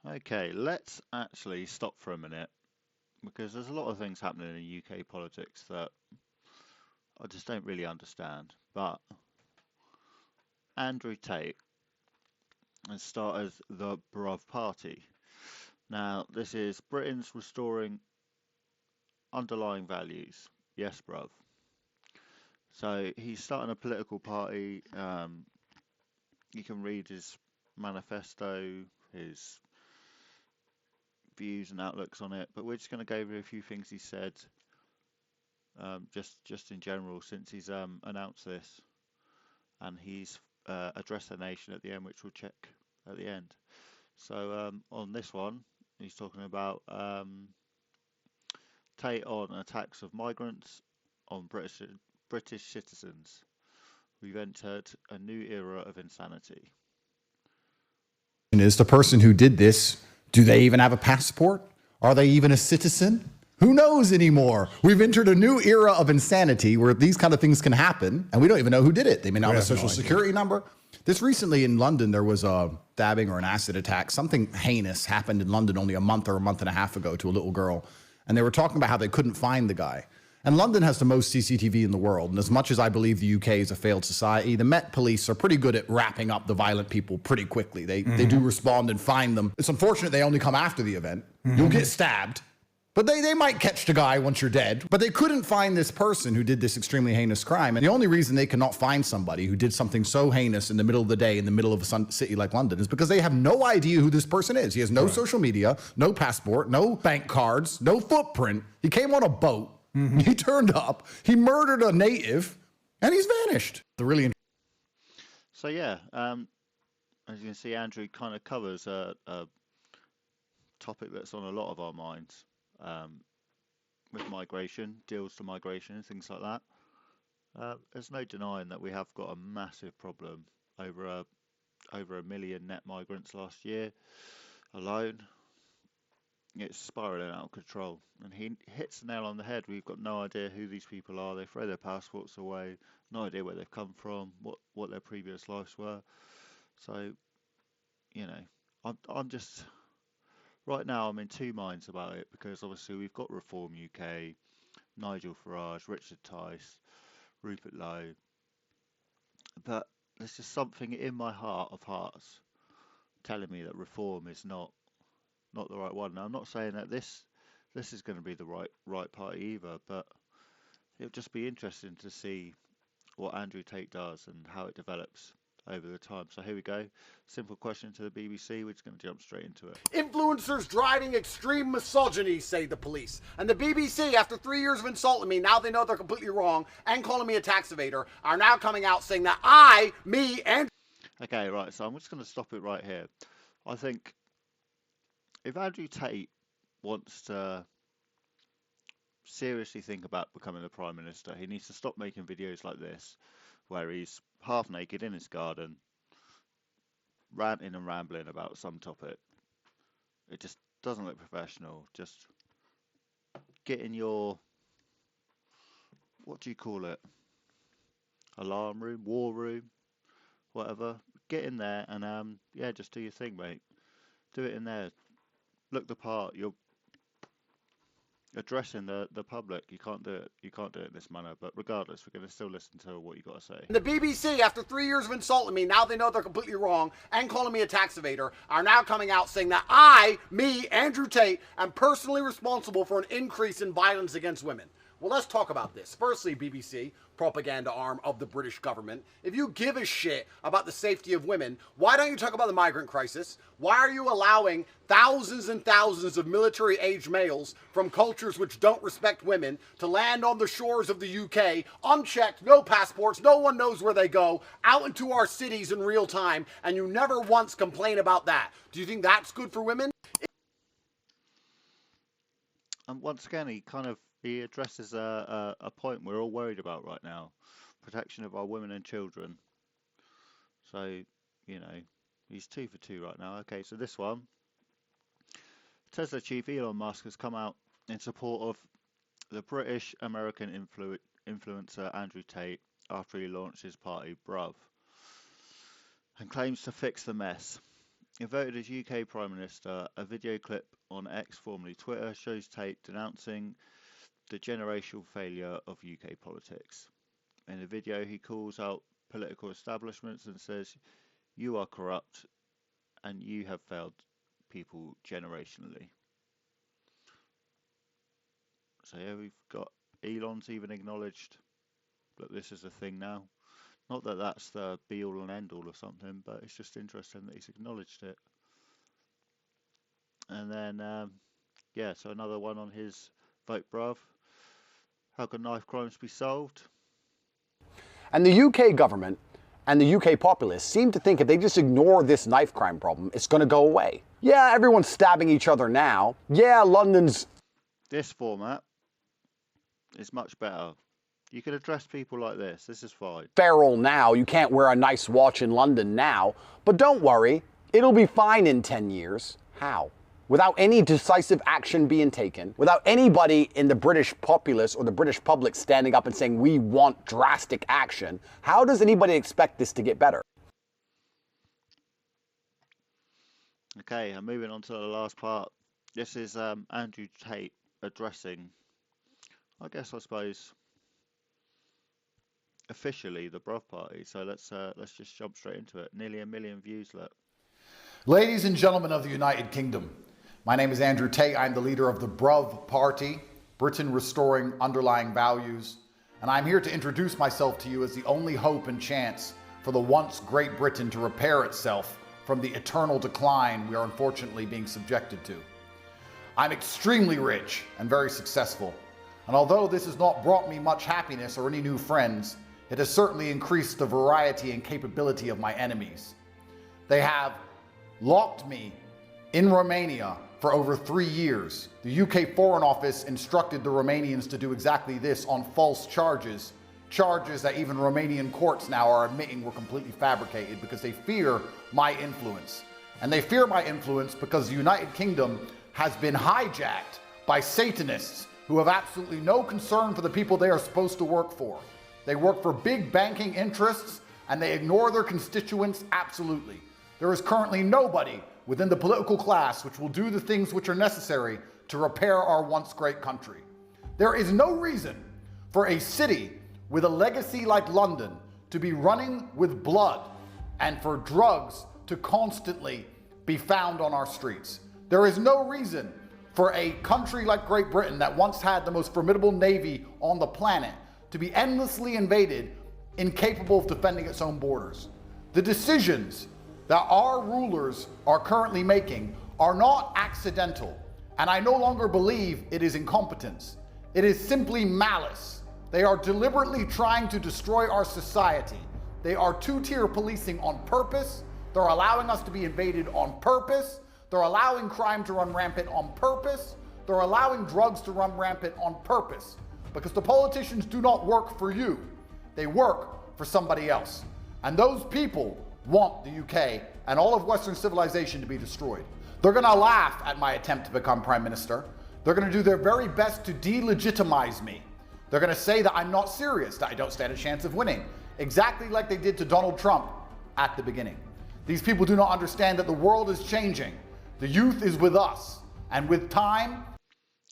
Okay, let's actually stop for a minute because there's a lot of things happening in UK politics that I just don't really understand. But Andrew Tate has started the Bruv Party. Now, this is Britain's restoring underlying values. Yes, bruv. So he's starting a political party. You can read his manifesto, his views and outlooks on it, but we're just going to go over a few things he said, just in general, since he's announced this, and he's addressed the nation at the end, which we'll check at the end. So on this one, he's talking about Tate on attacks of migrants on British citizens. We've entered a new era of insanity. Is the person who did this, do they even have a passport? Are they even a citizen? Who knows anymore? We've entered a new era of insanity where these kind of things can happen, and we don't even know who did it. They may not have a social security number. This recently in London, there was a stabbing or an acid attack. Something heinous happened in London only a month or a month and a half ago to a little girl. And they were talking about how they couldn't find the guy. And London has the most CCTV in the world. And as much as I believe the UK is a failed society, the Met Police are pretty good at wrapping up the violent people pretty quickly. They do respond and find them. It's unfortunate they only come after the event. You'll get stabbed. But they might catch the guy once you're dead. But they couldn't find this person who did this extremely heinous crime. And the only reason they cannot find somebody who did something so heinous in the middle of the day in the middle of a city like London is because they have no idea who this person is. He has no social media, no passport, no bank cards, no footprint. He came on a boat. He turned up. He murdered a native. And he's vanished. So yeah, as you can see, Andrew kind of covers a topic that's on a lot of our minds. With migration, deals to migration, and things like that. There's no denying that we have got a massive problem over a million net migrants last year alone. It's spiraling out of control, and he hits the nail on the head. We've got no idea who these people are. They throw their passports away, no idea where they've come from, what their previous lives were. So, you know, I'm just. Right now, I'm in two minds about it because obviously we've got Reform UK, Nigel Farage, Richard Tice, Rupert Lowe, but there's just something in my heart of hearts telling me that Reform is not the right one. Now, I'm not saying that this is going to be the right party either, but it'll just be interesting to see what Andrew Tate does and how it develops over the time. So here we go. Simple question to the BBC. We're just going to jump straight into it. Influencers driving extreme misogyny, say the police. And the BBC, after 3 years of insulting me, now they know they're completely wrong, and calling me a tax evader, are now coming out saying that and... Okay, right, so I'm just going to stop it right here. I think if Andrew Tate wants to seriously think about becoming the Prime Minister, he needs to stop making videos like this, where he's half naked in his garden, ranting and rambling about some topic. It just doesn't look professional. Just get in your, what do you call it? Alarm room, war room, whatever. Get in there and yeah, just do your thing, mate. Do it in there. Look the part. You're addressing the public. You can't do it in this manner, but regardless, we're going to still listen to what you got to say. The BBC, after 3 years of insulting me, now they know they're completely wrong, and calling me a tax evader, are now coming out saying that Andrew Tate, am personally responsible for an increase in violence against women. Well, let's talk about this. Firstly, BBC, propaganda arm of the British government, if you give a shit about the safety of women, why don't you talk about the migrant crisis? Why are you allowing thousands and thousands of military-aged males from cultures which don't respect women to land on the shores of the UK, unchecked, no passports, no one knows where they go, out into our cities in real time, and you never once complain about that? Do you think that's good for women? And once again, he addresses a point we're all worried about right now: protection of our women and children. So, you know, he's 2 for 2 right now. Okay, so this one, Tesla chief Elon Musk has come out in support of the British American influencer Andrew Tate after he launched his party Bruv, and claims to fix the mess. voted as UK Prime Minister. A video clip on X, formerly Twitter, shows Tate denouncing the generational failure of UK politics. In the video, he calls out political establishments and says, "You are corrupt and you have failed people generationally." So yeah, we've got Elon's even acknowledged that this is a thing now. Not that that's the be all and end all or something, but it's just interesting that he's acknowledged it. And then, yeah, so another one on his Vote Bruv. How can knife crimes be solved? And the UK government and the UK populace seem to think if they just ignore this knife crime problem, it's going to go away. Yeah, everyone's stabbing each other now. Yeah, London's... This format is much better. You can address people like this. This is fine. Feral now. You can't wear a nice watch in London now. But don't worry, it'll be fine in 10 years. How? Without any decisive action being taken, without anybody in the British populace or the British public standing up and saying, we want drastic action, how does anybody expect this to get better? Okay, and moving on to the last part. This is Andrew Tate addressing, I suppose, officially the Bruv Party. So let's just jump straight into it. Nearly 1 million views, look. Ladies and gentlemen of the United Kingdom, my name is Andrew Tate. I'm the leader of the Bruv Party, Britain Restoring Underlying Values, and I'm here to introduce myself to you as the only hope and chance for the once great Britain to repair itself from the eternal decline we are unfortunately being subjected to. I'm extremely rich and very successful, and although this has not brought me much happiness or any new friends, it has certainly increased the variety and capability of my enemies. They have locked me in Romania for over 3 years. The UK Foreign Office instructed the Romanians to do exactly this on false charges that even Romanian courts now are admitting were completely fabricated because they fear my influence. And they fear my influence because the United Kingdom has been hijacked by Satanists who have absolutely no concern for the people they are supposed to work for. They work for big banking interests and they ignore their constituents absolutely. There is currently nobody within the political class which will do the things which are necessary to repair our once great country. There is no reason for a city with a legacy like London to be running with blood and for drugs to constantly be found on our streets. There is no reason for a country like Great Britain that once had the most formidable navy on the planet to be endlessly invaded, incapable of defending its own borders. The decisions that our rulers are currently making are not accidental, and I no longer believe it is incompetence. It is simply malice. They are deliberately trying to destroy our society. They are two-tier policing on purpose. They're allowing us to be invaded on purpose. They're allowing crime to run rampant on purpose. They're allowing drugs to run rampant on purpose. Because the politicians do not work for you. They work for somebody else. And those people want the UK and all of Western civilization to be destroyed. They're going to laugh at my attempt to become Prime Minister. They're going to do their very best to delegitimize me. They're going to say that I'm not serious, that I don't stand a chance of winning, exactly like they did to Donald Trump at the beginning. These people do not understand that the world is changing. The youth is with us, and with time...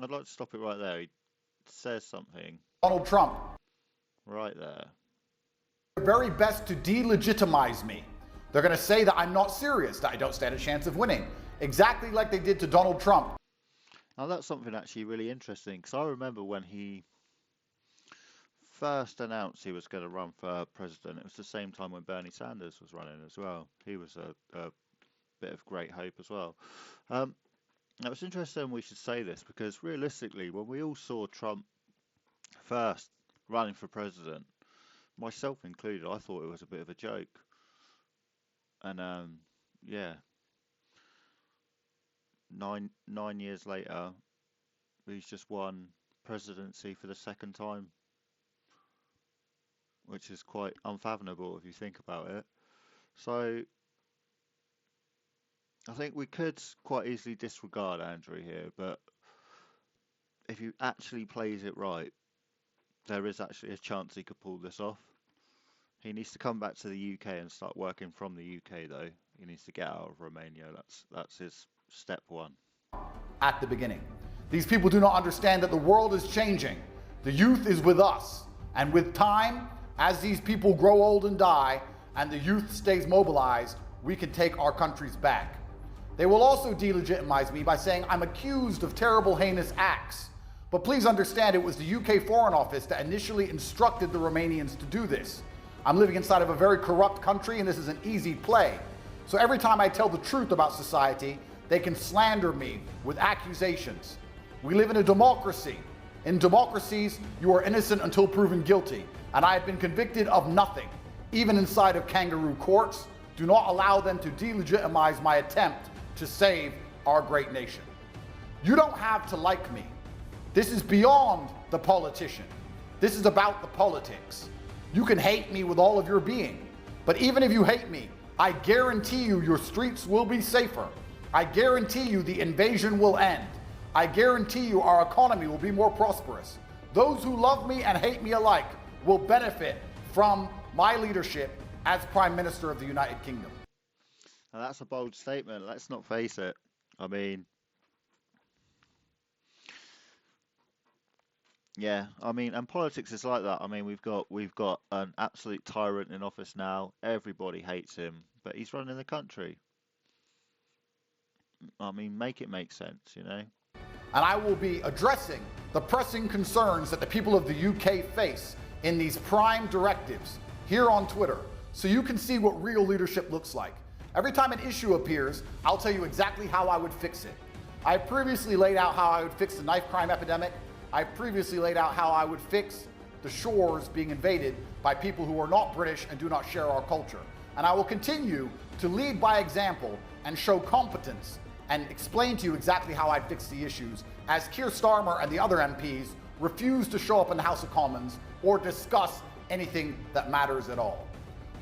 I'd like to stop it right there. He says something. Donald Trump. Right there. Their very best to delegitimize me. They're going to say that I'm not serious, that I don't stand a chance of winning, exactly like they did to Donald Trump. Now that's something actually really interesting, because I remember when he first announced he was going to run for president, it was the same time when Bernie Sanders was running as well. He was a bit of great hope as well. Now it's interesting we should say this, because realistically, when we all saw Trump first running for president, myself included, I thought it was a bit of a joke. And yeah, nine years later, he's just won presidency for the second time, which is quite unfathomable if you think about it. So I think we could quite easily disregard Andrew here, but if he actually plays it right, there is actually a chance he could pull this off. He needs to come back to the UK and start working from the UK, though. he needs to get out of Romania. That's his step one. At the beginning. These people do not understand that the world is changing. The youth is with us. And with time, as these people grow old and die, and the youth stays mobilized, we can take our countries back. They will also delegitimize me by saying I'm accused of terrible, heinous acts. But please understand, it was the UK Foreign Office that initially instructed the Romanians to do this. I'm living inside of a very corrupt country, and this is an easy play. So every time I tell the truth about society, they can slander me with accusations. We live in a democracy. In democracies, you are innocent until proven guilty, and I have been convicted of nothing. Even inside of kangaroo courts, do not allow them to delegitimize my attempt to save our great nation. You don't have to like me. This is beyond the politician. This is about the politics. You can hate me with all of your being, but even if you hate me, I guarantee you your streets will be safer. I guarantee you the invasion will end. I guarantee you our economy will be more prosperous. Those who love me and hate me alike will benefit from my leadership as Prime Minister of the United Kingdom. Now that's a bold statement. Let's not face it. I mean, yeah. I mean, and politics is like that. I mean, we've got an absolute tyrant in office now. Everybody hates him, but he's running the country. I mean, make it make sense, you know? And I will be addressing the pressing concerns that the people of the UK face in these prime directives here on Twitter, so you can see what real leadership looks like. Every time an issue appears, I'll tell you exactly how I would fix it. I previously laid out how I would fix the knife crime epidemic. I previously laid out how I would fix the shores being invaded by people who are not British and do not share our culture. And I will continue to lead by example and show competence and explain to you exactly how I'd fix the issues, as Keir Starmer and the other MPs refuse to show up in the House of Commons or discuss anything that matters at all.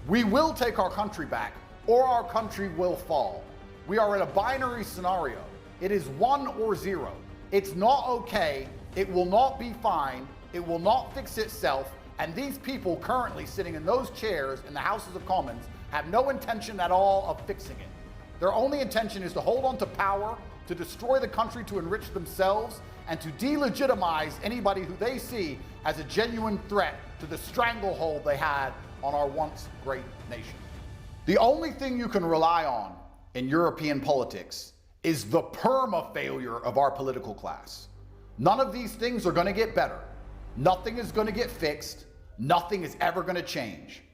We will take our country back, or our country will fall. We are in a binary scenario. It is 1 or 0. It's not okay, it will not be fine, it will not fix itself, and these people currently sitting in those chairs in the Houses of Commons have no intention at all of fixing it. Their only intention is to hold on to power, to destroy the country, to enrich themselves, and to delegitimize anybody who they see as a genuine threat to the stranglehold they had on our once great nation. The only thing you can rely on in European politics is the perma-failure of our political class. None of these things are going to get better. Nothing is going to get fixed. Nothing is ever going to change.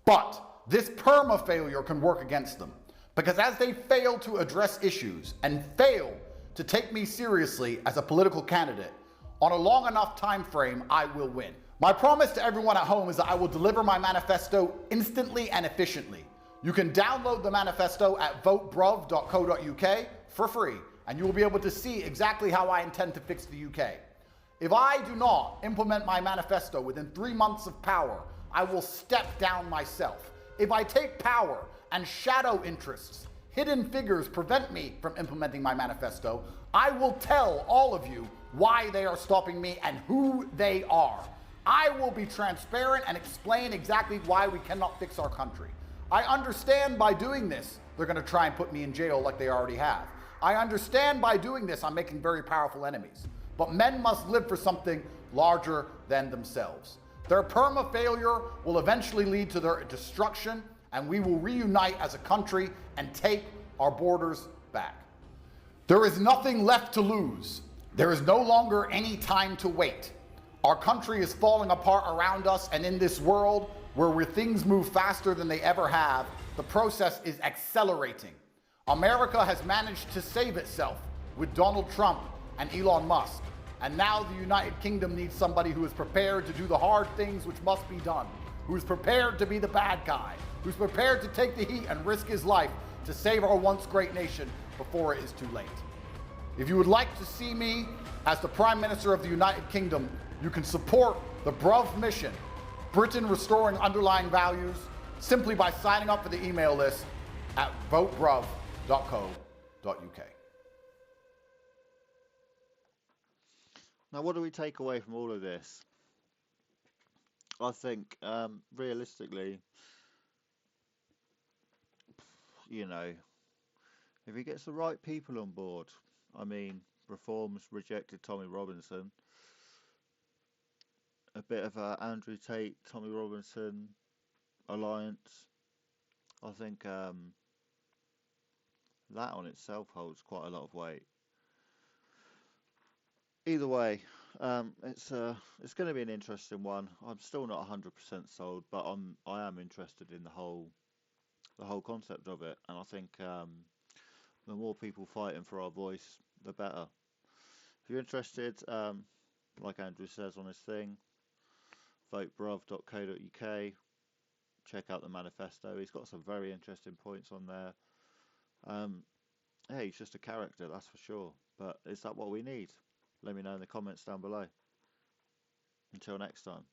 But this perma-failure can work against them. Because as they fail to address issues and fail to take me seriously as a political candidate, on a long enough time frame, I will win. My promise to everyone at home is that I will deliver my manifesto instantly and efficiently. You can download the manifesto at votebruv.co.uk for free, and you will be able to see exactly how I intend to fix the UK. If I do not implement my manifesto within 3 months of power, I will step down myself. If I take power and shadow interests, hidden figures prevent me from implementing my manifesto, I will tell all of you why they are stopping me and who they are. I will be transparent and explain exactly why we cannot fix our country. I understand by doing this, they're going to try and put me in jail like they already have. I understand by doing this, I'm making very powerful enemies. But men must live for something larger than themselves. Their perma-failure will eventually lead to their destruction, and we will reunite as a country and take our borders back. There is nothing left to lose. There is no longer any time to wait. Our country is falling apart around us, and in this world where things move faster than they ever have, the process is accelerating. America has managed to save itself with Donald Trump and Elon Musk, and now the United Kingdom needs somebody who is prepared to do the hard things which must be done, who is prepared to be the bad guy, who's prepared to take the heat and risk his life to save our once great nation before it is too late. If you would like to see me as the Prime Minister of the United Kingdom, you can support the Bruv mission, Britain Restoring Underlying Values, simply by signing up for the email list at votebruv.co.uk. Now, what do we take away from all of this? I think, realistically, you know, if he gets the right people on board, I mean, Reform's rejected Tommy Robinson, a bit of a Andrew Tate, Tommy Robinson alliance. I think that on itself holds quite a lot of weight. Either way, it's going to be an interesting one. I'm still not 100% sold, but I am interested in the whole concept of it, and I think the more people fighting for our voice, the better. If you're interested, like Andrew says on his thing, votebruv.co.uk. Check out the manifesto. He's got some very interesting points on there. Yeah, he's just a character, that's for sure. But is that what we need? Let me know in the comments down below. Until next time.